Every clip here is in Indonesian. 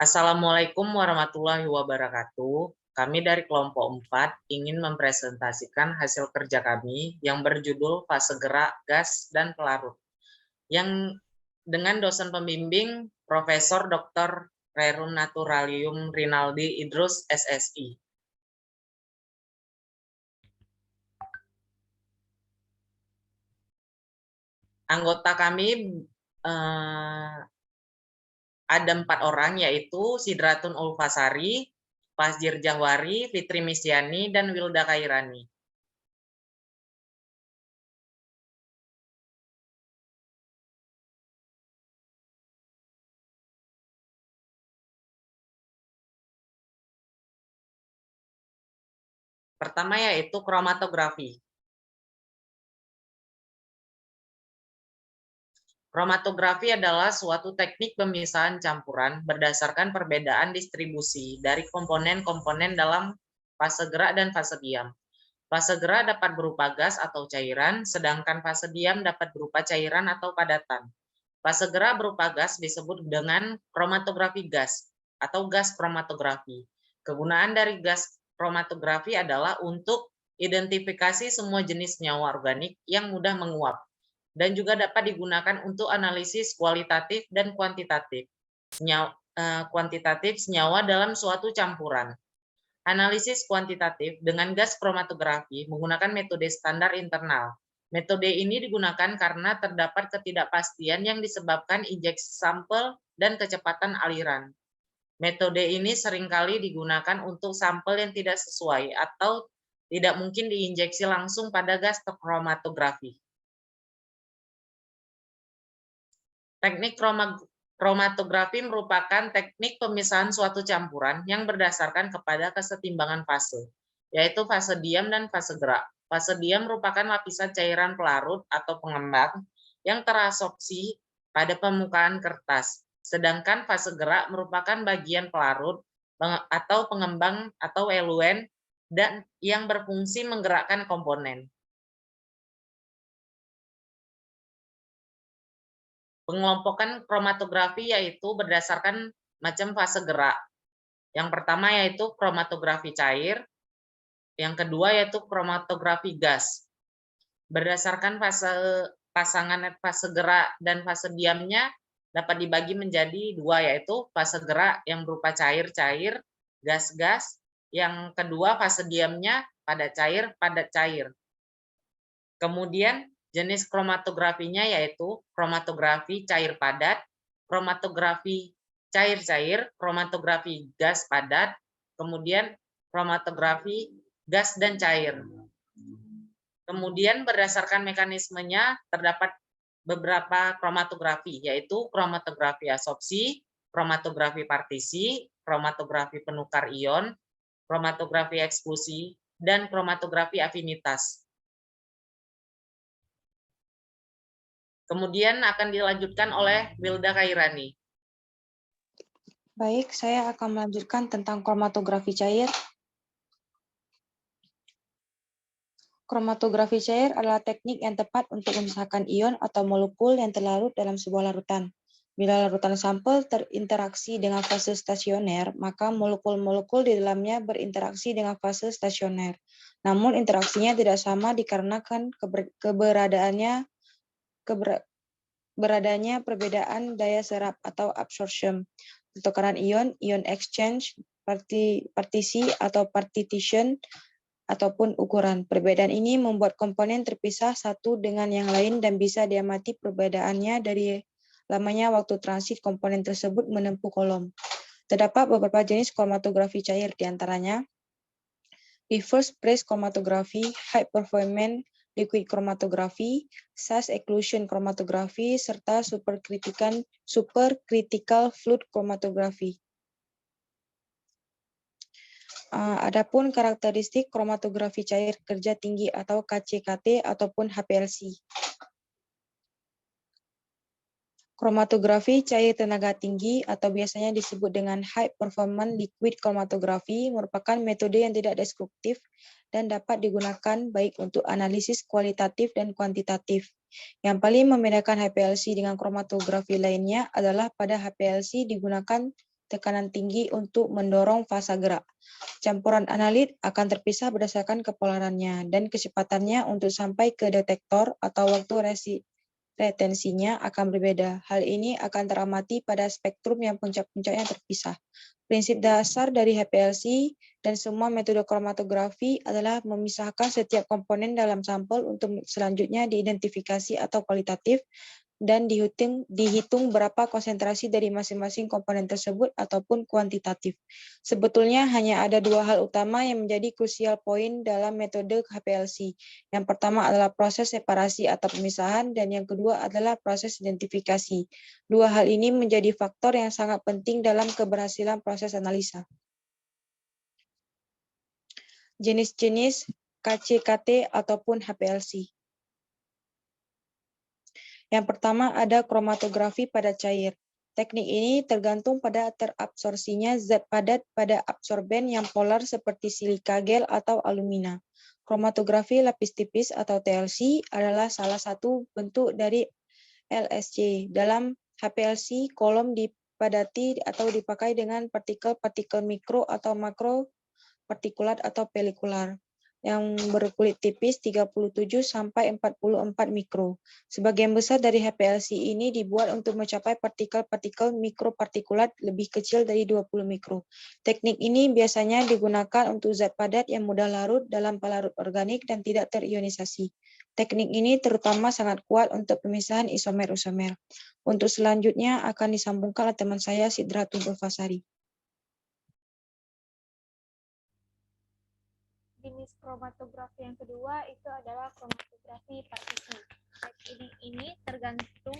Assalamualaikum warahmatullahi wabarakatuh. Kami dari kelompok 4 ingin mempresentasikan hasil kerja kami yang berjudul Fase Gerak, Gas, dan Pelarut. Yang dengan dosen pembimbing Profesor Dr. Rerum Naturalium Rinaldi Idrus SSI. Anggota kami ada 4 orang, yaitu Sidratun Ulfasari, Fazjir Jahwari, Fitri Misyani, dan Wilda Kairani. Pertama yaitu kromatografi. Kromatografi adalah suatu teknik pemisahan campuran berdasarkan perbedaan distribusi dari komponen-komponen dalam fase gerak dan fase diam. Fase gerak dapat berupa gas atau cairan, sedangkan fase diam dapat berupa cairan atau padatan. Fase gerak berupa gas disebut dengan kromatografi gas atau gas kromatografi. Kegunaan dari gas kromatografi adalah untuk identifikasi semua jenis senyawa organik yang mudah menguap, dan juga dapat digunakan untuk analisis kualitatif dan kuantitatif senyawa dalam suatu campuran. Analisis kuantitatif dengan gas kromatografi menggunakan metode standar internal. Metode ini digunakan karena terdapat ketidakpastian yang disebabkan injeksi sampel dan kecepatan aliran. Metode ini seringkali digunakan untuk sampel yang tidak sesuai atau tidak mungkin diinjeksi langsung pada gas kromatografi. Teknik kromatografi merupakan teknik pemisahan suatu campuran yang berdasarkan kepada kesetimbangan fase, yaitu fase diam dan fase gerak. Fase diam merupakan lapisan cairan pelarut atau pengembang yang terabsorpsi pada permukaan kertas, sedangkan fase gerak merupakan bagian pelarut atau pengembang atau eluen dan yang berfungsi menggerakkan komponen. Pengelompokan kromatografi yaitu berdasarkan macam fase gerak. Yang pertama yaitu kromatografi cair, yang kedua yaitu kromatografi gas. Berdasarkan pasangan fase gerak dan fase diamnya dapat dibagi menjadi dua, yaitu fase gerak yang berupa cair-cair, gas-gas, yang kedua fase diamnya padat cair. Kemudian jenis kromatografinya yaitu kromatografi cair padat, kromatografi cair-cair, kromatografi gas padat, kemudian kromatografi gas dan cair. Kemudian berdasarkan mekanismenya terdapat beberapa kromatografi, yaitu kromatografi absorpsi, kromatografi partisi, kromatografi penukar ion, kromatografi eksklusi, dan kromatografi afinitas. Kemudian akan dilanjutkan oleh Wilda Kairani. Baik, saya akan melanjutkan tentang kromatografi cair. Kromatografi cair adalah teknik yang tepat untuk memisahkan ion atau molekul yang terlarut dalam sebuah larutan. Bila larutan sampel terinteraksi dengan fase stasioner, maka molekul-molekul di dalamnya berinteraksi dengan fase stasioner. Namun interaksinya tidak sama dikarenakan beradanya perbedaan daya serap atau absorption, pertukaran ion, ion exchange, partisi atau partition, ataupun ukuran. Perbedaan ini membuat komponen terpisah satu dengan yang lain dan bisa diamati perbedaannya dari lamanya waktu transit komponen tersebut menempuh kolom. Terdapat beberapa jenis kromatografi cair, diantaranya reverse press chromatography, high performance liquid chromatography, SAS exclusion chromatography, serta supercritical fluid chromatography. Adapun karakteristik kromatografi cair kerja tinggi atau KCKT ataupun HPLC. Kromatografi cair tenaga tinggi atau biasanya disebut dengan high performance liquid chromatography merupakan metode yang tidak destruktif dan dapat digunakan baik untuk analisis kualitatif dan kuantitatif. Yang paling membedakan HPLC dengan kromatografi lainnya adalah pada HPLC digunakan tekanan tinggi untuk mendorong fasa gerak. Campuran analit akan terpisah berdasarkan kepolarannya dan kecepatannya untuk sampai ke detektor atau waktu retensinya akan berbeda. Hal ini akan teramati pada spektrum yang puncak-puncaknya terpisah. Prinsip dasar dari HPLC dan semua metode kromatografi adalah memisahkan setiap komponen dalam sampel untuk selanjutnya diidentifikasi atau kualitatif dan dihitung berapa konsentrasi dari masing-masing komponen tersebut ataupun kuantitatif. Sebetulnya hanya ada dua hal utama yang menjadi krusial poin dalam metode HPLC. Yang pertama adalah proses separasi atau pemisahan dan yang kedua adalah proses identifikasi. Dua hal ini menjadi faktor yang sangat penting dalam keberhasilan proses analisa. Jenis-jenis KCKT ataupun HPLC. Yang pertama ada kromatografi pada cair. Teknik ini tergantung pada terabsorpsinya zat padat pada absorben yang polar seperti silika gel atau alumina. Kromatografi lapis tipis atau TLC adalah salah satu bentuk dari LSC. Dalam HPLC, kolom dipadati atau dipakai dengan partikel-partikel mikro atau makro partikulat atau pelikular yang berkulit tipis 37 sampai 44 mikro. Sebagian besar dari HPLC ini dibuat untuk mencapai partikel-partikel mikropartikulat lebih kecil dari 20 mikro. Teknik ini biasanya digunakan untuk zat padat yang mudah larut dalam pelarut organik dan tidak terionisasi. Teknik ini terutama sangat kuat untuk pemisahan isomer-isomer. Untuk selanjutnya akan disambungkan oleh teman saya Sidratul Basari. Jenis kromatografi yang kedua itu adalah kromatografi partisi. Teknik ini tergantung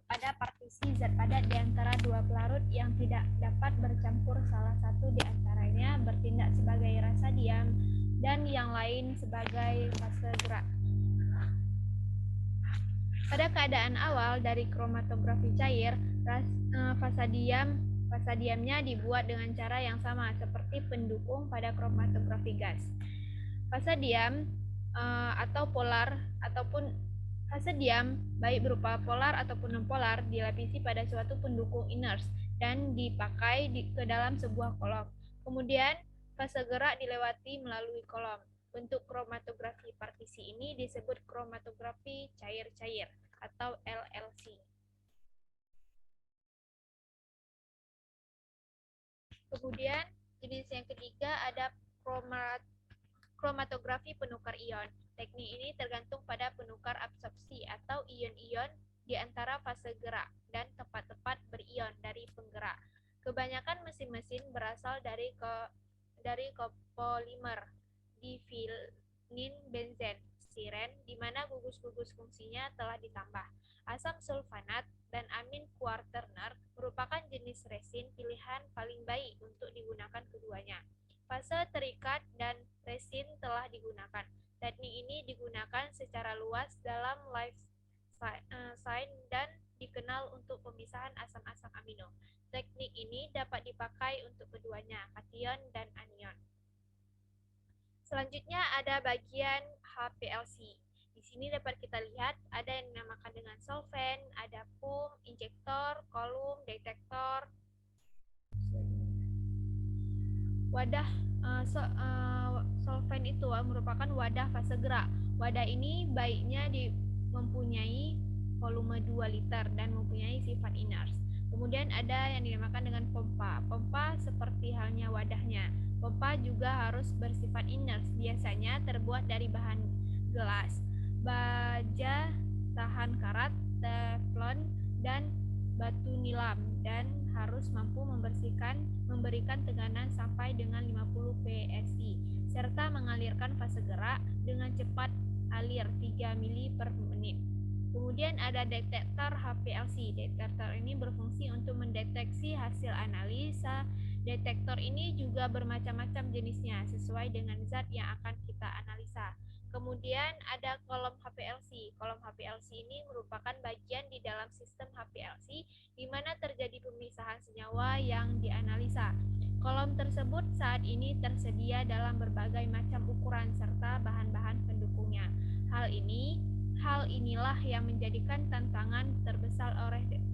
pada partisi zat padat di antara dua pelarut yang tidak dapat bercampur, salah satu di antaranya bertindak sebagai rasa diam dan yang lain sebagai fase gerak. Pada keadaan awal dari kromatografi cair, fasa diamnya dibuat dengan cara yang sama seperti pendukung pada kromatografi gas. Fasa diam atau polar ataupun fase diam baik berupa polar ataupun non-polar dilapisi pada suatu pendukung iners dan dipakai ke dalam sebuah kolom. Kemudian fase gerak dilewati melalui kolom. Bentuk kromatografi partisi ini disebut kromatografi cair-cair atau LLC. Kemudian jenis yang ketiga ada kromatografi penukar ion. Teknik ini tergantung pada penukar absorpsi atau ion-ion di antara fase gerak dan tempat-tempat berion dari penggerak. Kebanyakan mesin-mesin berasal dari kopolimer difilnin benzen stiren, di mana gugus-gugus fungsinya telah ditambah. Asam sulfanat dan amin quaterner merupakan jenis resin pilihan paling baik untuk digunakan keduanya. Fase terikat dan resin telah digunakan. Teknik ini digunakan secara luas dalam life science dan dikenal untuk pemisahan asam-asam amino. Teknik ini dapat dipakai untuk keduanya, kation dan anion. Selanjutnya ada bagian HPLC. Di sini dapat kita lihat ada yang dinamakan dengan solvent, ada pump, injektor, kolom, detektor, wadah. Solvent itu merupakan wadah fase gerak. Wadah ini baiknya mempunyai volume 2 liter dan mempunyai sifat iners. Kemudian ada yang dinamakan dengan pompa. Pompa seperti halnya wadahnya. Pompa juga harus bersifat iners, biasanya terbuat dari bahan gelas, baja tahan karat, teflon, dan batu nilam, dan harus mampu memberikan tekanan sampai dengan 50 psi, serta mengalirkan fase gerak dengan cepat alir 3 mili per menit. Kemudian ada detektor HPLC. Detektor ini berfungsi untuk mendeteksi hasil analisa. Detektor ini juga bermacam-macam jenisnya sesuai dengan zat yang akan kita analisa. Kemudian ada kolom HPLC. Kolom HPLC ini merupakan bagian di dalam sistem HPLC di mana terjadi pemisahan senyawa yang dianalisa. Kolom tersebut saat ini tersedia dalam berbagai macam ukuran serta bahan-bahan pendukungnya. Hal inilah yang menjadikan tantangan terbesar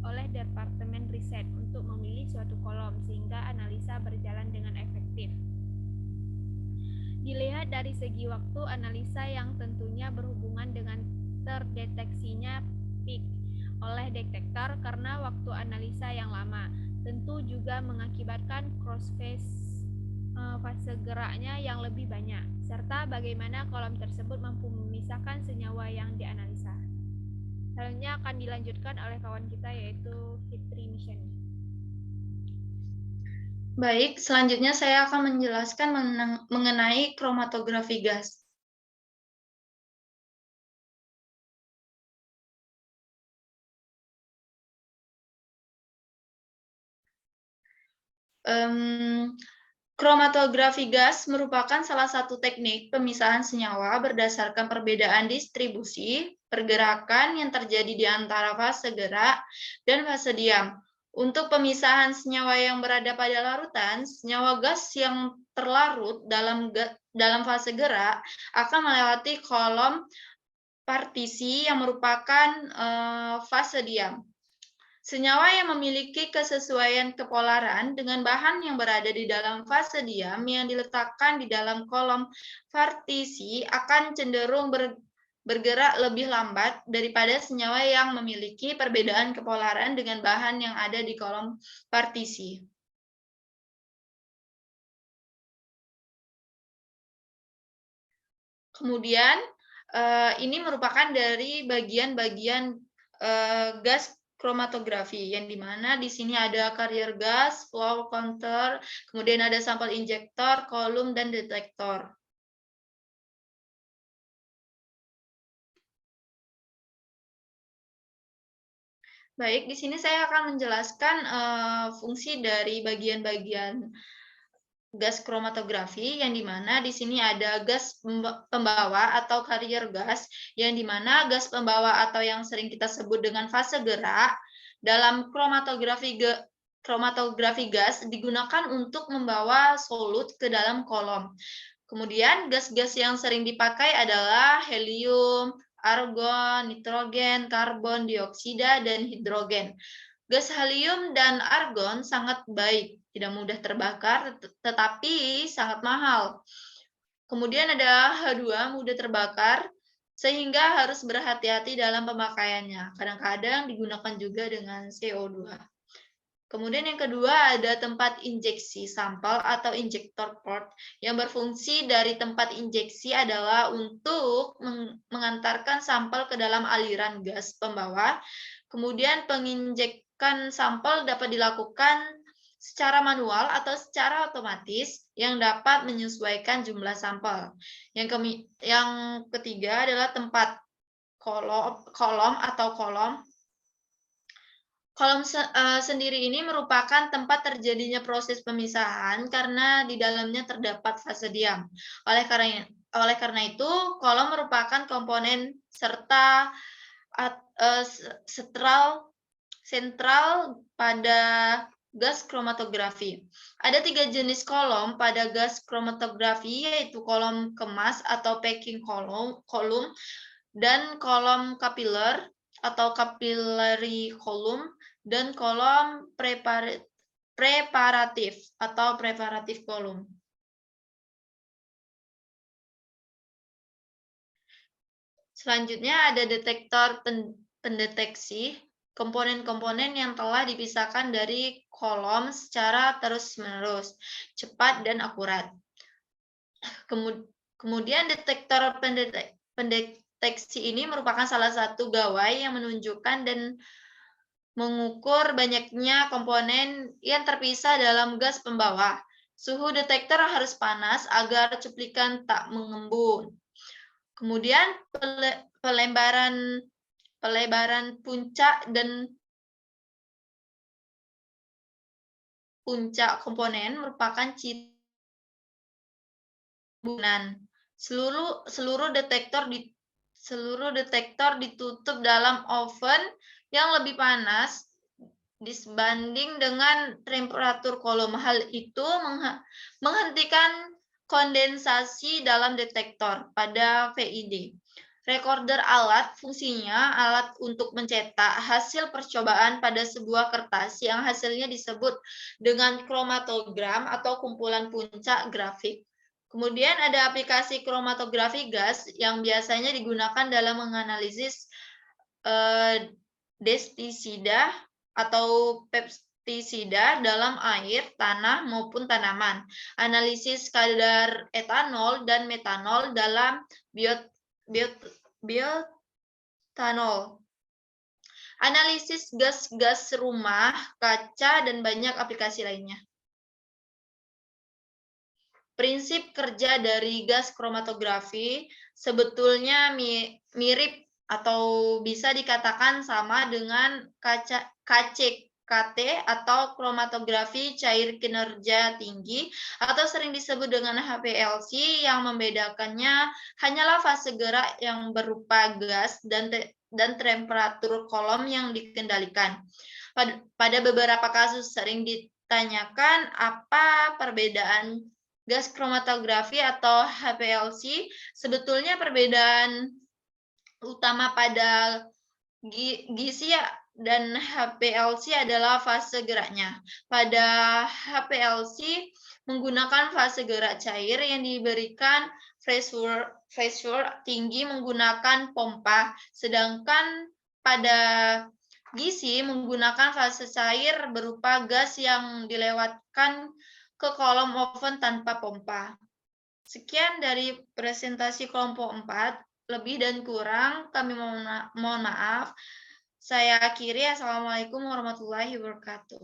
oleh Departemen Riset untuk memilih suatu kolom, dari segi waktu analisa yang tentunya berhubungan dengan terdeteksinya peak oleh detektor karena waktu analisa yang lama. Tentu juga mengakibatkan cross-phase fase geraknya yang lebih banyak, serta bagaimana kolom tersebut mampu memisahkan senyawa yang dianalisa. Selanjutnya akan dilanjutkan oleh kawan kita yaitu Fitri Nishani. Baik, selanjutnya saya akan menjelaskan mengenai kromatografi gas. Kromatografi gas merupakan salah satu teknik pemisahan senyawa berdasarkan perbedaan distribusi pergerakan yang terjadi di antara fase gerak dan fase diam. Untuk pemisahan senyawa yang berada pada larutan, senyawa gas yang terlarut dalam fase gerak akan melewati kolom partisi yang merupakan fase diam. Senyawa yang memiliki kesesuaian kepolaran dengan bahan yang berada di dalam fase diam yang diletakkan di dalam kolom partisi akan cenderung bergerak lebih lambat daripada senyawa yang memiliki perbedaan kepolaran dengan bahan yang ada di kolom partisi. Kemudian, ini merupakan dari bagian-bagian gas kromatografi, yang dimana di sini ada carrier gas, flow counter, kemudian ada sampel injektor, kolom, dan detektor. Baik, di sini saya akan menjelaskan fungsi dari bagian-bagian gas kromatografi, yang dimana di sini ada gas pembawa atau carrier gas, yang dimana gas pembawa atau yang sering kita sebut dengan fase gerak dalam kromatografi gas digunakan untuk membawa solut ke dalam kolom. Kemudian gas-gas yang sering dipakai adalah helium, argon, nitrogen, karbon dioksida, dan hidrogen. Gas helium dan argon sangat baik, tidak mudah terbakar, tetapi sangat mahal. Kemudian ada H2, mudah terbakar, sehingga harus berhati-hati dalam pemakaiannya. Kadang-kadang digunakan juga dengan CO2. Kemudian yang kedua ada tempat injeksi sampel atau injektor port, yang berfungsi dari tempat injeksi adalah untuk mengantarkan sampel ke dalam aliran gas pembawa. Kemudian penginjekan sampel dapat dilakukan secara manual atau secara otomatis yang dapat menyesuaikan jumlah sampel. Yang ketiga adalah tempat kolom. Kolom sendiri ini merupakan tempat terjadinya proses pemisahan karena di dalamnya terdapat fase diam. Oleh karena itu, kolom merupakan komponen serta sentral pada gas kromatografi. Ada 3 jenis kolom pada gas kromatografi, yaitu kolom kemas atau packing kolom, dan kolom capillary atau capillary kolom, dan kolom preparatif atau preparatif kolom. Selanjutnya ada detektor pendeteksi, komponen-komponen yang telah dipisahkan dari kolom secara terus-menerus, cepat dan akurat. Kemudian detektor pendeteksi ini merupakan salah satu gawai yang menunjukkan dan mengukur banyaknya komponen yang terpisah dalam gas pembawa. Suhu detektor harus panas agar cuplikan tak mengembun. Kemudian pelebaran puncak dan puncak komponen merupakan ciri bunan. Seluruh detektor ditutup dalam oven yang lebih panas dibanding dengan temperatur kolom. Hal itu menghentikan kondensasi dalam detektor pada VID. Recorder alat fungsinya alat untuk mencetak hasil percobaan pada sebuah kertas yang hasilnya disebut dengan kromatogram atau kumpulan puncak grafik. Kemudian ada aplikasi kromatografi gas yang biasanya digunakan dalam menganalisis destisida atau pestisida dalam air, tanah, maupun tanaman. Analisis kadar etanol dan metanol dalam biotanol. Analisis gas-gas rumah, kaca, dan banyak aplikasi lainnya. Prinsip kerja dari gas kromatografi sebetulnya mirip atau bisa dikatakan sama dengan KCKT atau kromatografi cair kinerja tinggi atau sering disebut dengan HPLC. Yang membedakannya hanyalah fase gerak yang berupa gas dan temperatur kolom yang dikendalikan. Pada beberapa kasus sering ditanyakan apa perbedaan gas kromatografi atau HPLC. Sebetulnya perbedaan utama pada GC dan HPLC adalah fase geraknya. Pada HPLC menggunakan fase gerak cair yang diberikan pressure tinggi menggunakan pompa, sedangkan pada GC menggunakan fase cair berupa gas yang dilewatkan ke kolom oven tanpa pompa. Sekian dari presentasi kelompok 4. Lebih dan kurang kami mohon maaf. Saya akhiri. Assalamualaikum warahmatullahi wabarakatuh.